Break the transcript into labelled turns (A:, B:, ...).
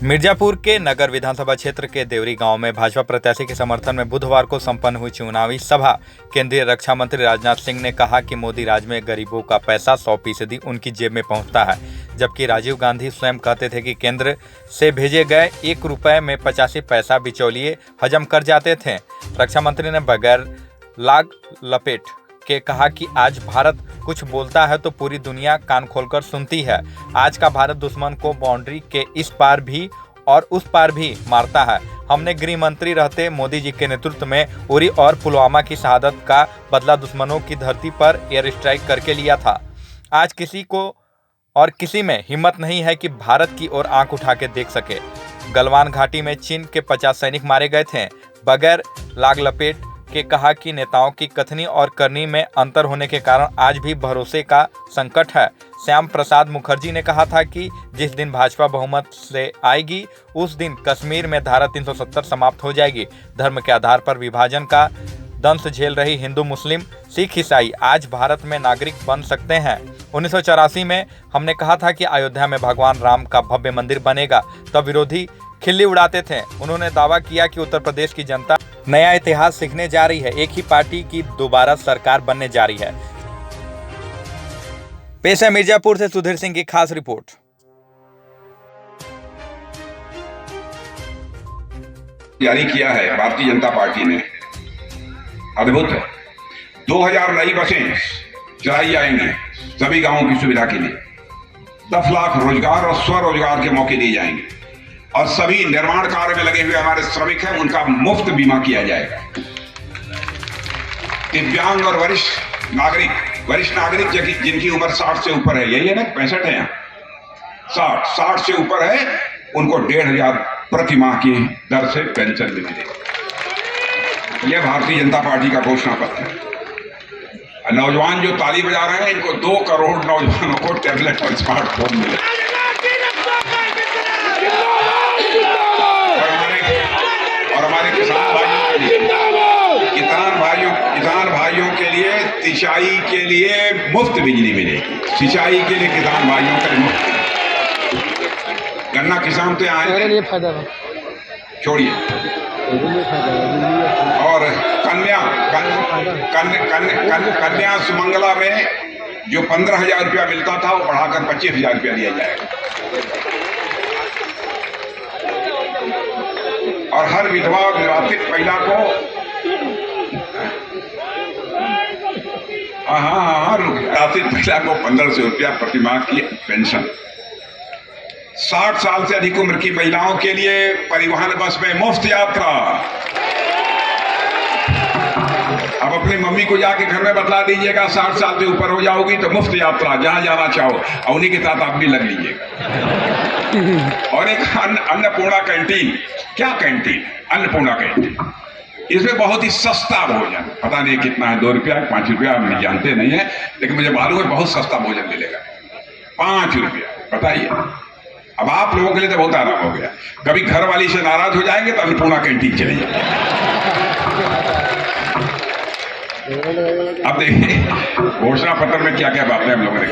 A: मिर्जापुर के नगर विधानसभा क्षेत्र के देवरी गांव में भाजपा प्रत्याशी के समर्थन में बुधवार को संपन्न हुई चुनावी सभा। केंद्रीय रक्षा मंत्री राजनाथ सिंह ने कहा कि मोदी राज में गरीबों का पैसा 100% उनकी जेब में पहुंचता है, जबकि राजीव गांधी स्वयं कहते थे कि केंद्र से भेजे गए 1 रुपए में 85 पैसा बिचौलिए हजम कर जाते थे। रक्षा मंत्री ने बगैर लाग लपेट के कहा कि आज भारत कुछ बोलता है तो पूरी दुनिया कान खोलकर सुनती है। आज का भारत दुश्मन को बाउंड्री के इस पार भी और उस पार भी मारता है। हमने गृह मंत्री रहते मोदी जी के नेतृत्व में उरी और पुलवामा की शहादत का बदला दुश्मनों की धरती पर एयर स्ट्राइक करके लिया था। आज किसी को और किसी में हिम्मत नहीं है कि भारत की ओर आंख उठा के देख सके। गलवान घाटी में चीन के 50 सैनिक मारे गए थे। बगैर लाग लपेट के कहा कि नेताओं की कथनी और करनी में अंतर होने के कारण आज भी भरोसे का संकट है। श्याम प्रसाद मुखर्जी ने कहा था कि जिस दिन भाजपा बहुमत से आएगी उस दिन कश्मीर में धारा 370 समाप्त हो जाएगी। धर्म के आधार पर विभाजन का दंश झेल रही हिंदू, मुस्लिम, सिख, ईसाई आज भारत में नागरिक बन सकते हैं। 1984 में हमने कहा था कि अयोध्या में भगवान राम का भव्य मंदिर बनेगा, तब विरोधी खिल्ली उड़ाते थे। उन्होंने दावा किया कि उत्तर प्रदेश की जनता नया इतिहास सीखने जा रही है, एक ही पार्टी की दोबारा सरकार बनने जा रही है। पेश है मिर्जापुर से सुधीर सिंह की खास रिपोर्ट।
B: जारी किया है भारतीय जनता पार्टी ने, अद्भुत है। 2000 नई बसें चलाई जाएंगी सभी गांवों की सुविधा के लिए। 10 लाख रोजगार और स्वरोजगार के मौके दिए जाएंगे और सभी निर्माण कार्य में लगे हुए हमारे श्रमिक हैं, उनका मुफ्त बीमा किया जाएगा। दिव्यांग और वरिष्ठ नागरिक जिनकी उम्र 60 से ऊपर है, यही है ना, 65 है यहाँ, 60 से ऊपर है, उनको 1500 प्रति माह की दर से पेंशन मिलेगी। यह भारतीय जनता पार्टी का घोषणा पत्र है। नौजवान जो ताली बजा रहे हैं, इनको 2 करोड़ नौजवानों को टैबलेट और स्मार्टफोन मिले। और हमारे किसान भाइयों के लिए सिंचाई के लिए मुफ्त बिजली मिलेगी। सिंचाई के लिए किसान भाइयों के लिए मुफ्त। गन्ना किसान तो आए छोड़िए। और कन्या सुमंगला में जो 15,000 रुपया मिलता था वो बढ़ाकर 25,000 रुपया दिया जाएगा। और हर विधवा विवाहित महिला को विवाहित महिला को 1500 रुपया प्रति माह की पेंशन। 60 साल से अधिक उम्र की महिलाओं के लिए परिवहन बस में मुफ्त यात्रा। अब अपनी मम्मी को जाके घर में बतला दीजिएगा 60 साल से ऊपर हो जाओगी तो मुफ्त यात्रा, जहां जाना चाहो, और उन्हीं के साथ आप भी लग लीजिएगा। और एक अन्नपूर्णा कैंटीन। क्या कैंटीन? अन्नपूर्णा कैंटीन। इसमें बहुत ही सस्ता भोजन, पता नहीं कितना है, 2 रुपया 5 रुपया, हम नहीं जानते नहीं है, लेकिन मुझे मालूम है बहुत सस्ता भोजन मिलेगा, 5 रुपया। बताइए, अब आप लोगों के लिए तो बहुत आराम हो गया। कभी घर वाली से नाराज हो जाएंगे तो अन्नपूर्णा कैंटीन चले जाएंगे। अब देखिए घोषणा पत्र में क्या क्या बातें हम लोगों ने